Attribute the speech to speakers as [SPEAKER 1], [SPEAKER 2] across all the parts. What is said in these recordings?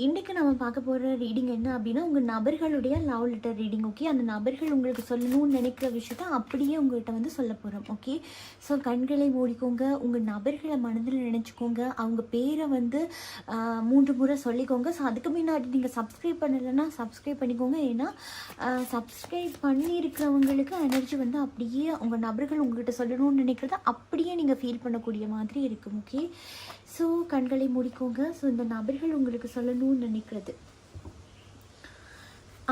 [SPEAKER 1] இன்றைக்கு நம்ம பார்க்க போகிற ரீடிங் என்ன அப்படின்னா, உங்கள் நபர்களுடைய லவ் லெட்டர் ரீடிங். ஓகே, அந்த நபர்கள் உங்களுக்கு சொல்லணும்னு நினைக்கிற விஷயத்த அப்படியே உங்கள்கிட்ட வந்து சொல்ல போகிறோம். ஓகே, ஸோ கண்களை மூடிக்கோங்க, உங்கள் நபர்களை மனதில் நினச்சிக்கோங்க, அவங்க பேரை வந்து 3 முறை சொல்லிக்கோங்க. ஸோ அதுக்கு முன்னாடி நீங்கள் சப்ஸ்கிரைப் பண்ணலைன்னா சப்ஸ்கிரைப் பண்ணிக்கோங்க. ஏன்னா சப்ஸ்கிரைப் பண்ணியிருக்கிறவங்களுக்கு எனர்ஜி வந்து அப்படியே உங்கள் நபர்கள் உங்கள்கிட்ட சொல்லணும்னு நினைக்கிறத அப்படியே நீங்கள் ஃபீல் பண்ணக்கூடிய மாதிரி இருக்கும். ஓகே, ஸோ கண்களை மூடிக்கோங்க. ஸோ இந்த நபர்கள் உங்களுக்கு சொல்லணும்னு நினைக்கிறது,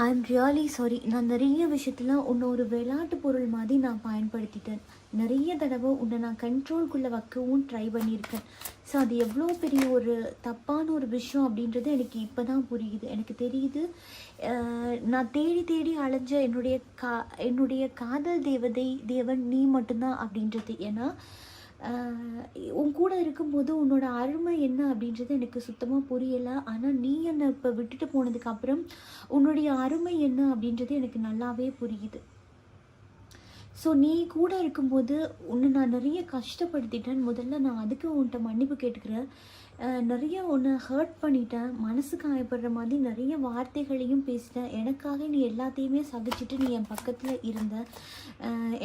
[SPEAKER 1] ஐ எம் ரியலி சாரி. நான் நிறைய விஷயத்தில் உன்னை ஒரு விளையாட்டு பொருள் மாதிரி நான் பயன்படுத்திட்டேன். நிறைய தடவை உன்னை நான் கண்ட்ரோல்குள்ளே வைக்கவும் ட்ரை பண்ணியிருக்கேன். ஸோ அது எவ்வளோ பெரிய ஒரு தப்பான ஒரு விஷயம் அப்படின்றது எனக்கு இப்போ தான் புரியுது. எனக்கு தெரியுது, நான் தேடி தேடி அலைஞ்ச என்னுடைய காதல் தேவன் நீ மட்டும்தான் அப்படின்றது. ஏன்னா உன் கூட இருக்கும்போது உன்னோட அருமை என்ன அப்படின்றது எனக்கு சுத்தமாக புரியலை. ஆனால் நீ என்னை இப்போ விட்டுட்டு போனதுக்கப்புறம் உன்னுடைய அருமை என்ன அப்படின்றது எனக்கு நல்லாவே புரியுது. ஸோ நீ கூட இருக்கும்போது உன்னை நான் நிறைய கஷ்டப்படுத்திட்டேன். முதல்ல நான் அதுக்கு உன்கிட்ட மன்னிப்பு கேட்டுக்கிறேன். நிறைய உன்னை ஹர்ட் பண்ணிட்டேன், மனசு காயப்படுற மாதிரி நிறைய வார்த்தைகளையும் பேசிட்டேன். எனக்காக நீ எல்லாத்தையுமே சகிச்சுட்டு நீ என் பக்கத்தில் இருந்த.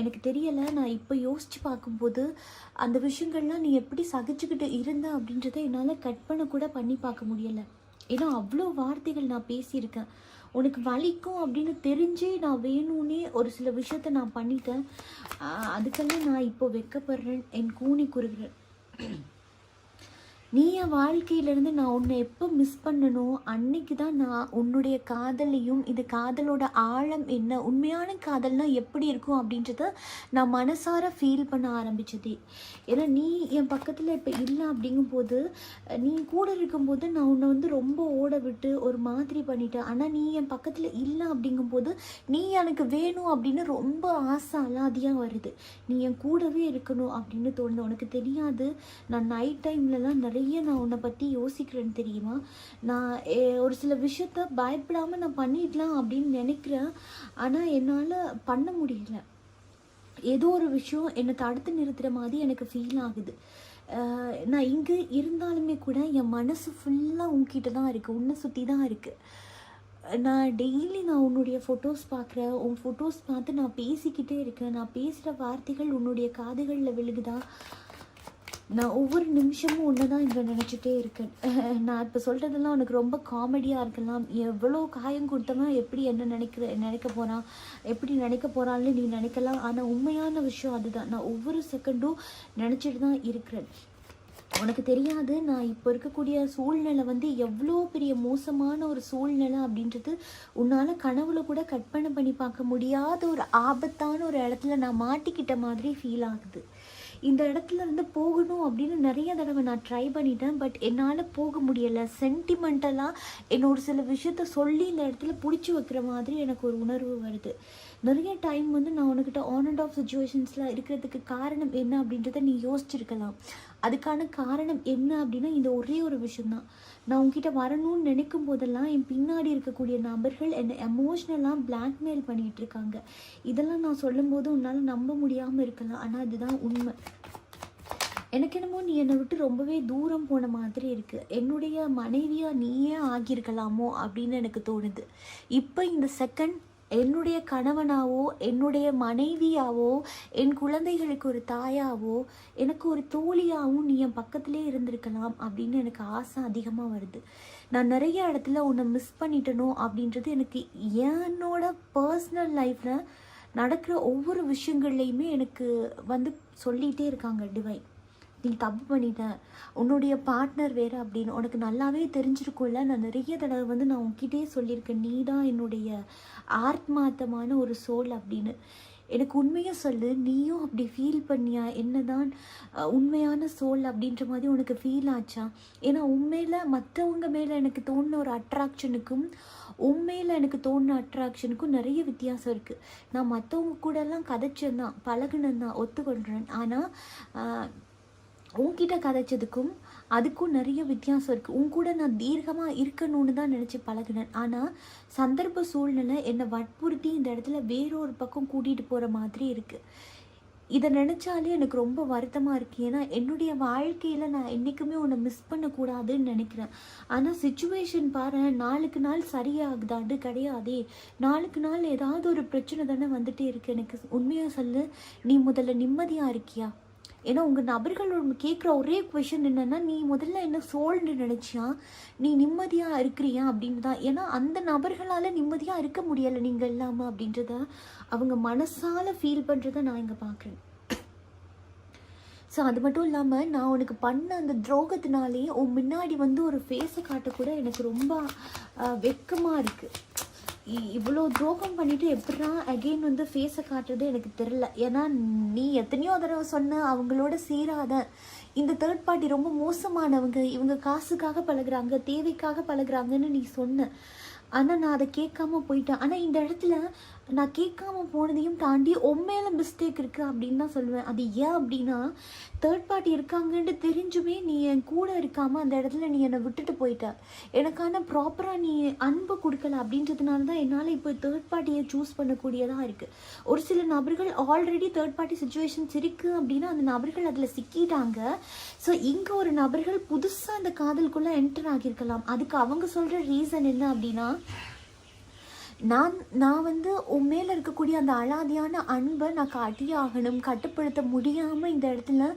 [SPEAKER 1] எனக்கு தெரியலை, நான் இப்போ யோசித்து பார்க்கும்போது அந்த விஷயங்கள்லாம் நீ எப்படி சகிச்சுக்கிட்டு இருந்த அப்படின்றத என்னால் கற்பனை கூட பண்ணி பார்க்க முடியலை. ஏன்னா அவ்வளோ வார்த்தைகள் நான் பேசியிருக்கேன். உனக்கு வலிக்கும் அப்படின்னு தெரிஞ்சே நான் வேணும்னே ஒரு சில விஷயத்த நான் பண்ணிட்டேன். அதுக்கெல்லாம் நான் இப்போ வெக்கப்படுறேன், என் கூனி குறுகிறேன். நீ என் வாழ்க்கையிலேருந்து நான் உன்னை எப்போ மிஸ் பண்ணணும் அன்னைக்கு தான் நான் உன்னுடைய காதலையும், இந்த காதலோட ஆழம் என்ன, உண்மையான காதல்னால் எப்படி இருக்கும் அப்படின்றத நான் மனசார ஃபீல் பண்ண ஆரம்பித்ததே. ஏன்னா நீ என் பக்கத்தில் இப்போ இல்லை அப்படிங்கும்போது, நீ கூட இருக்கும்போது நான் உன்னை வந்து ரொம்ப ஓட விட்டு ஒரு மாதிரி பண்ணிட்டேன். ஆனால் நீ என் பக்கத்தில் இல்லை அப்படிங்கும்போது நீ எனக்கு வேணும் அப்படின்னு ரொம்ப ஆசை அலாதியாக வருது. நீ என் கூடவே இருக்கணும் அப்படின்னு தோணுது. உனக்கு தெரியாது, நான் நைட் டைம்லலாம் நிறைய நான் உன்னை பற்றி யோசிக்கிறேன்னு தெரியுமா? நான் ஒரு சில விஷயத்த பயப்படாமல் நான் பண்ணிடலாம் அப்படின்னு நினைக்கிறேன். ஆனால் என்னால் பண்ண முடியல. ஏதோ ஒரு விஷயம் என்னை தடுத்து நிறுத்துகிற மாதிரி எனக்கு ஃபீல் ஆகுது. நான் இங்கே இருந்தாலுமே கூட என் மனசு ஃபுல்லாக உன்கிட்ட தான் இருக்குது, உன்னை சுற்றி தான் இருக்குது. நான் டெய்லி நான் உன்னுடைய ஃபோட்டோஸ் பார்க்குறேன், உன் ஃபோட்டோஸ் பார்த்து நான் பேசிக்கிட்டே இருக்கேன். நான் பேசுகிற வார்த்தைகள் உன்னுடைய காதுகளில் விழுகுதா? நான் ஒவ்வொரு நிமிஷமும் ஒன்று தான் இங்கே நினச்சிட்டே இருக்கேன். நான் இப்போ சொல்கிறதெல்லாம் உனக்கு ரொம்ப காமெடியாக இருக்கலாம். எவ்வளோ காயம் கொடுத்தவன் எப்படி என்ன நினைக்க போகிறான், எப்படி நினைக்க போகிறான்னு நீ நினைக்கலாம். ஆனால் உண்மையான விஷயம் அதுதான். நான் ஒவ்வொரு செகண்டும் நினச்சிட்டு தான் இருக்கிறேன். உனக்கு தெரியாது, நான் இப்போ இருக்கக்கூடிய சூழ்நிலை வந்து எவ்வளோ பெரிய மோசமான ஒரு சூழ்நிலை அப்படின்றது உன்னால் கனவுல கூட கற்பனை பண்ணி பார்க்க முடியாத ஒரு ஆபத்தான ஒரு இடத்துல நான் மாட்டிக்கிட்ட மாதிரி ஃபீல் ஆகுது. இந்த இடத்துல இருந்து போகணும் அப்படின்னு நிறைய தடவை நான் ட்ரை பண்ணிட்டேன். பட் என்னால் போக முடியலை. சென்டிமெண்டலாக என்னோட சில விஷயத்த சொல்லி இந்த இடத்துல பிடிச்சி வைக்கிற மாதிரி எனக்கு ஒரு உணர்வு வருது. நிறைய டைம் வந்து நான் உனக்கிட்ட ஆன் அண்ட் ஆஃப் சுச்சுவேஷன்ஸில் இருக்கிறதுக்கு காரணம் என்ன அப்படின்றத நீ யோசிச்சிருக்கலாம். அதுக்கான காரணம் என்ன அப்படின்னா இந்த ஒரே ஒரு விஷயந்தான். நான் உங்ககிட்ட வரணும்னு நினைக்கும் போதெல்லாம் என் பின்னாடி இருக்கக்கூடிய நபர்கள் என்னை எமோஷ்னலாக பிளாக்மெயில் பண்ணிகிட்டு இருக்காங்க. இதெல்லாம் நான் சொல்லும்போது உன்னால் நம்ப முடியாமல் இருக்கலாம், ஆனால் அதுதான் உண்மை. எனக்கு என்னமோ நீ என்னை விட்டு ரொம்பவே தூரம் போன மாதிரி இருக்குது. என்னுடைய மனைவியாக நீயே ஆகியிருக்கலாமோ அப்படின்னு எனக்கு தோணுது. இப்போ இந்த செகண்ட் என்னுடைய கணவனாவோ, என்னுடைய மனைவியாவோ, என் குழந்தைகளுக்கு ஒரு தாயாவோ, எனக்கு ஒரு தோழியாகவும் நீ என் பக்கத்திலே இருந்திருக்கலாம் அப்படின்னு எனக்கு ஆசை அதிகமாக வருது. நான் நிறைய இடத்துல உன்னை மிஸ் பண்ணிட்டனோ அப்படின்றது எனக்கு என்னோட பர்சனல் லைஃப்பில் நடக்கிற ஒவ்வொரு விஷயங்கள்லையுமே எனக்கு வந்து சொல்லிகிட்டே இருக்காங்க டிவைன். நீ தப்பு பண்ணிட்ட, உன்னுடைய பார்ட்னர் வேறு அப்படின்னு உனக்கு நல்லாவே தெரிஞ்சிருக்கும்ல. நான் நிறைய தடவை வந்து நான் உன்கிட்டே சொல்லியிருக்கேன், நீ தான் என்னுடைய ஆத்மார்த்தமான ஒரு சோல் அப்படின்னு. எனக்கு உண்மையாக சொல்லு, நீயும் அப்படி ஃபீல் பண்ணியா? என்னதான் உண்மையான சோல் அப்படின்ற மாதிரி உனக்கு ஃபீல் ஆச்சா? ஏன்னா உண்மையில் மற்றவங்க மேலே எனக்கு தோணுன ஒரு அட்ராக்ஷனுக்கும் உண்மையில் எனக்கு தோணுன அட்ராக்ஷனுக்கும் நிறைய வித்தியாசம் இருக்குது. நான் மற்றவங்க கூடலாம் கதைச்சேன் தான், பழகுனேன் தான், ஒத்துக்கொள்கிறேன். ஆனால் உன்கிட்ட கதைச்சதுக்கும் அதுக்கும் நிறைய வித்தியாசம் இருக்குது. உன் கூட நான் தீர்க்கமாக இருக்கணும்னு தான் நினச்சி பழகினேன். ஆனால் சந்தர்ப்ப சூழ்நிலை என்னை வற்புறுத்தி இந்த இடத்துல வேறொரு பக்கம் கூட்டிகிட்டு போகிற மாதிரி இருக்குது. இதை நினச்சாலே எனக்கு ரொம்ப வருத்தமாக இருக்குது. ஏன்னா என்னுடைய வாழ்க்கையில் நான் என்றைக்குமே உன்னை மிஸ் பண்ணக்கூடாதுன்னு நினைக்கிறேன். ஆனால் சுச்சுவேஷன் பாரு, நாளுக்கு நாள் சரியாகுதாண்டு கிடையாதே. நாளுக்கு நாள் ஏதாவது ஒரு பிரச்சனை தானே வந்துகிட்டே இருக்குது. எனக்கு உண்மையாக சொல்லு, நீ முதல்ல நிம்மதியாக இருக்கியா? ஏன்னா உங்கள் நபர்கள் கேட்குற ஒரே கொஷின் என்னென்னா, நீ முதல்ல என்ன சோல்னு நினச்சியா, நீ நிம்மதியாக இருக்கிறியா அப்படின்னு தான். ஏன்னா அந்த நபர்களால் நிம்மதியாக இருக்க முடியலை நீங்கள் இல்லாமல் அப்படின்றத அவங்க மனசால் ஃபீல் பண்ணுறத நான் இங்கே பார்க்குறேன். ஸோ அது மட்டும் இல்லாமல், நான் உனக்கு பண்ண அந்த துரோகத்தினாலே உன் முன்னாடி ஒரு ஃபேஸை காட்டக்கூட எனக்கு ரொம்ப வெக்கமாக இருக்குது. இவ்வளோ துரோகம் பண்ணிவிட்டு எப்படா அகெயின் ஃபேஸை காட்டுறது எனக்கு தெரில. ஏன்னா நீ எத்தனையோ தடவை சொன்ன அவங்களோட சேராத, இந்த தேர்ட் பார்ட்டி ரொம்ப மோசமானவங்க, இவங்க காசுக்காக பழகுறாங்க, தேவைக்காக பழகுறாங்கன்னு நீ சொன்ன. ஆனால் நான் அதை கேட்காம போயிட்டேன். ஆனால் இந்த இடத்துல நான் கேட்காம போனதையும் தாண்டி உண்மையில மிஸ்டேக் இருக்குது அப்படின்னு தான் சொல்லுவேன். அது ஏன் அப்படின்னா, தேர்ட் பார்ட்டி இருக்காங்கன்ட்டு தெரிஞ்சுமே நீ என் கூட இருக்காமல் அந்த இடத்துல நீ என்னை விட்டுட்டு போயிட்ட. எனக்கான ப்ராப்பராக நீ அன்பு கொடுக்கல அப்படின்றதுனால தான் என்னால் இப்போ தேர்ட் பார்ட்டியை சூஸ் பண்ணக்கூடியதாக இருக்குது. ஒரு சில நபர்கள் ஆல்ரெடி தேர்ட் பார்ட்டி சுச்சுவேஷன்ஸ் இருக்குது அப்படின்னா அந்த நபர்கள் அதில் சிக்கிட்டாங்க. ஸோ இங்கே ஒரு நபர்கள் புதுசாக அந்த காதலுக்குள்ளே என்டர் ஆகியிருக்கலாம். அதுக்கு அவங்க சொல்கிற ரீசன் என்ன அப்படின்னா, நான் உன் மேலே இருக்கக்கூடிய அந்த அலாதியான அன்பை நான் காட்டியாகணும், கட்டுப்படுத்த முடியாமல் இந்த இடத்துல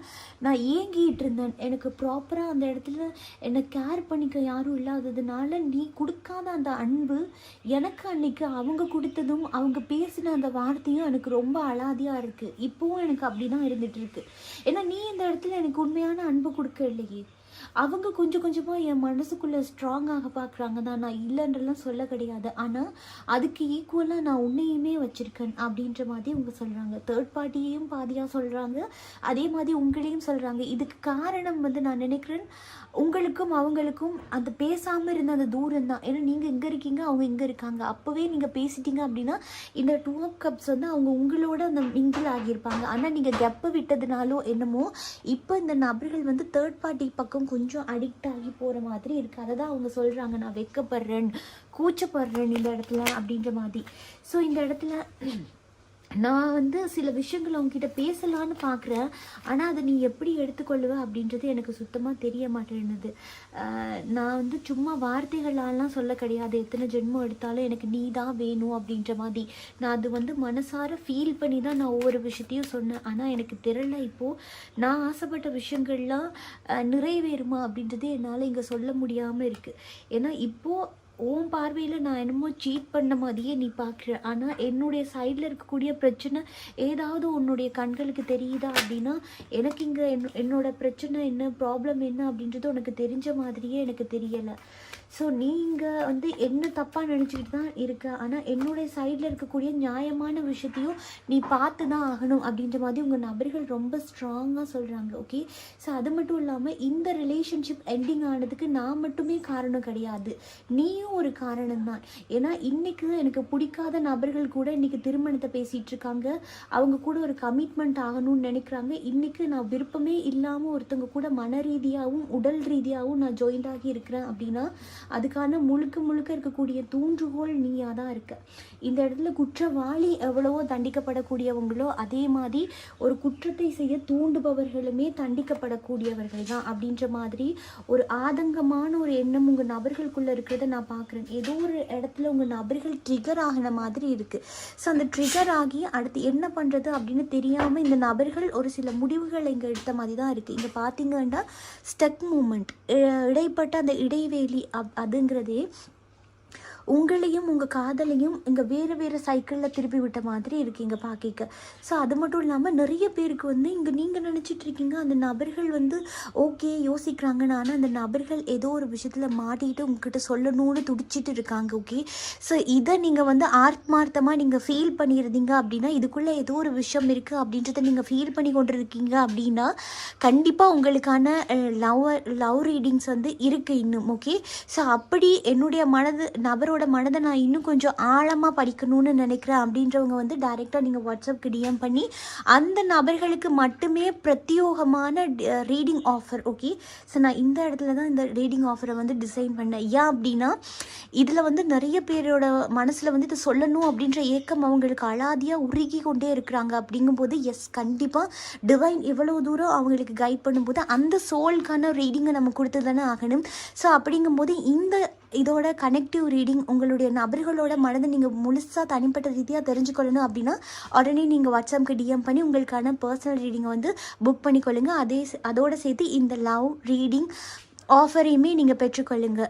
[SPEAKER 1] நான் ஏங்கிட்டு இருந்தேன். எனக்கு ப்ராப்பராக அந்த இடத்துல என்னை கேர் பண்ணிக்க யாரும் இல்லாததுனால நீ கொடுக்காத அந்த அன்பு எனக்கு அன்னைக்கு அவங்க கொடுத்ததும் அவங்க பேசின அந்த வார்த்தையும் எனக்கு ரொம்ப அலாதியாக இருக்குது. இப்போவும் எனக்கு அப்படி தான் இருந்துகிட்ருக்கு. ஏன்னா நீ இந்த இடத்துல எனக்கு உண்மையான அன்பு கொடுக்க இல்லையே. அவங்க கொஞ்சம் கொஞ்சமாக என் மனசுக்குள்ளே ஸ்ட்ராங்காக பார்க்குறாங்க தான், நான் இல்லைன்றலாம் சொல்ல கிடையாது. ஆனால் அதுக்கு ஈக்குவலாக நான் உன்னையுமே வச்சுருக்கேன் அப்படின்ற மாதிரி அவங்க சொல்கிறாங்க. தேர்ட் பார்ட்டியையும் பாதியாக சொல்கிறாங்க, அதே மாதிரி உங்களையும் சொல்கிறாங்க. இதுக்கு காரணம் நான் நினைக்கிறேன் உங்களுக்கும் அவங்களுக்கும் அந்த பேசாமல் இருந்த அந்த தூரம் தான். ஏன்னா நீங்கள் இங்கே இருக்கீங்க, அவங்க இங்கே இருக்காங்க. அப்போவே நீங்கள் பேசிட்டீங்க அப்படின்னா இந்த 2 of Cups அவங்க உங்களோட அந்த மிங்கிள் ஆகியிருப்பாங்க. ஆனால் நீங்கள் கெப்பை விட்டதுனாலோ என்னமோ இப்போ இந்த நபர்கள் தேர்ட் பார்ட்டி பக்கம் கொஞ்சம் அடிக்ட் ஆகி போகிற மாதிரி இருக்குது. அதை தான் அவங்க சொல்கிறாங்க, நான் வெக்கப்படுறேன், கூச்சப்படுறேன் இந்த இடத்துல அப்படின்ற மாதிரி. ஸோ இந்த இடத்துல நான் சில விஷயங்கள் அவங்ககிட்ட பேசலான்னு பார்க்குறேன். ஆனால் அதை நீ எப்படி எடுத்துக்கொள்ளுவ அப்படின்றது எனக்கு சுத்தமாக தெரிய மாட்டேன்னுது. நான் சும்மா வார்த்தைகளாலாம் சொல்ல கிடையாது, எத்தனை ஜென்மம் எடுத்தாலும் எனக்கு நீ தான் வேணும் அப்படின்ற மாதிரி. நான் அது மனசார ஃபீல் பண்ணி தான் நான் ஒவ்வொரு விஷயத்தையும் சொன்னேன். ஆனால் எனக்கு தெரியல இப்போது நான் ஆசைப்பட்ட விஷயங்கள்லாம் நிறைவேறுமா அப்படின்றது என்னால் இங்கே சொல்ல முடியாமல் இருக்குது. ஏன்னா இப்போது உன் பார்வையில் நான் என்னமோ சீட் பண்ண மாதிரியே நீ பார்க்குற. ஆனால் என்னுடைய சைடில் இருக்கக்கூடிய பிரச்சனை ஏதாவது உன்னுடைய கண்களுக்கு தெரியுதா அப்படின்னா எனக்கு இங்கே என்னோட பிரச்சனை என்ன, ப்ராப்ளம் என்ன அப்படின்றது உனக்கு தெரிஞ்ச மாதிரியே எனக்கு தெரியலை. ஸோ நீங்கள் என்ன தப்பாக நினச்சிக்கிட்டு தான் இருக்க. ஆனால் என்னுடைய சைடில் இருக்கக்கூடிய நியாயமான விஷயத்தையும் நீ பார்த்து தான் ஆகணும் அப்படின்ற மாதிரி உங்கள் நபர்கள் ரொம்ப ஸ்ட்ராங்காக சொல்கிறாங்க. ஓகே, ஸோ அது மட்டும் இல்லாமல் இந்த ரிலேஷன்ஷிப் எண்டிங் ஆனதுக்கு நான் மட்டுமே காரணம் கிடையாது, நீயும் ஒரு காரணம் தான். ஏன்னா இன்றைக்கு எனக்கு பிடிக்காத நபர்கள் கூட இன்றைக்கி திருமணத்தை பேசிகிட்டு இருக்காங்க, அவங்க கூட ஒரு கமிட்மெண்ட் ஆகணும்னு நினைக்கிறாங்க. இன்றைக்கி நான் விருப்பமே இல்லாமல் ஒருத்தவங்க கூட மன ரீதியாகவும் உடல் ரீதியாகவும் நான் ஜாயின்ட் ஆகி இருக்கிறேன் அப்படின்னா அதுக்கான முழுக்க இருக்கக்கூடிய தூண்டுகோல் நீயாக தான் இருக்க. இந்த இடத்துல குற்றவாளி எவ்வளவோ தண்டிக்கப்படக்கூடியவங்களோ அதே மாதிரி ஒரு குற்றத்தை செய்ய தூண்டுபவர்களுமே தண்டிக்கப்படக்கூடியவர்கள் தான் அப்படின்ற மாதிரி ஒரு ஆதங்கமான ஒரு எண்ணம் உங்கள் நபர்களுக்குள்ளே இருக்கிறத நான் பார்க்குறேன். ஏதோ ஒரு இடத்துல உங்கள் நபர்கள் ட்ரிகர் ஆகின மாதிரி இருக்குது. ஸோ அந்த ட்ரிகர் ஆகி அடுத்து என்ன பண்ணுறது அப்படின்னு தெரியாமல் இந்த நபர்கள் ஒரு சில முடிவுகள் இங்கே எடுத்த மாதிரி தான் இருக்குது. இங்கே பார்த்தீங்கன்னா ஸ்டக் மூமெண்ட், இடைப்பட்ட அந்த இடைவேளி அதுங்கிறதே உங்களையும் உங்கள் காதலையும் இங்கே வேறு சைக்கிளில் திருப்பி விட்ட மாதிரி இருக்கீங்க பார்க்க. ஸோ அது மட்டும் இல்லாமல் நிறைய பேருக்கு இங்கே நீங்கள் நினச்சிட்டு இருக்கீங்க அந்த நபர்கள் ஓகே யோசிக்கிறாங்கன்னு. ஆனால் அந்த நபர்கள் ஏதோ ஒரு விஷயத்தில் மாட்டிக்கிட்டு உங்ககிட்ட சொல்லணும்னு துடிச்சிட்டு இருக்காங்க. ஓகே, ஸோ இதை நீங்கள் ஆத்மார்த்தமாக நீங்கள் ஃபீல் பண்ணியிருந்தீங்க அப்படின்னா இதுக்குள்ளே ஏதோ ஒரு விஷயம் இருக்குது அப்படின்றத நீங்கள் ஃபீல் பண்ணி கொண்டு இருக்கீங்க அப்படின்னா கண்டிப்பாக உங்களுக்கான லவ் ரீடிங்ஸ் இருக்குது இன்னும். ஓகே, ஸோ அப்படி என்னுடைய நபரோட நபர்களோட மனதை நான் இன்னும் கொஞ்சம் ஆழமாக படிக்கணும்னு நினைக்கிறேன் அப்படின்றவங்க வந்து டைரெக்டாக நீங்கள் வாட்ஸ்அப்க்கு டிஎம் பண்ணி அந்த நபர்களுக்கு மட்டுமே பிரத்யோகமான ரீடிங் ஆஃபர். ஓகே, ஸோ நான் இந்த இடத்துல தான் இந்த ரீடிங் ஆஃபரை வந்து டிசைன் பண்ணேன். ஏன் அப்படின்னா இதில் வந்து நிறைய பேரோட மனசில் வந்து இது சொல்லணும் அப்படின்ற ஏக்கம் அவங்களுக்கு அலாதியாக உருகி கொண்டே இருக்கிறாங்க. அப்படிங்கும்போது எஸ், கண்டிப்பாக டிவைன் எவ்வளோ தூரம் அவங்களுக்கு கைட் பண்ணும்போது அந்த சோல்கான ரீடிங்கை நம்ம கொடுத்து தானே ஆகணும். ஸோ அப்படிங்கும்போது இந்த இதோட கனெக்டிவ் ரீடிங் உங்களுடைய நபர்களோட மனதை நீங்கள் முழுசாக தனிப்பட்ட ரீதியாக தெரிஞ்சுக்கொள்ளணும் அப்படின்னா உடனே நீங்கள் வாட்ஸ்அப்க்கு டிஎம் பண்ணி உங்களுக்கான பர்சனல் ரீடிங்கை வந்து புக் பண்ணிக்கொள்ளுங்க. அதோடு சேர்த்து இந்த லவ் ரீடிங் ஆஃபரையுமே நீங்கள் பெற்றுக்கொள்ளுங்க.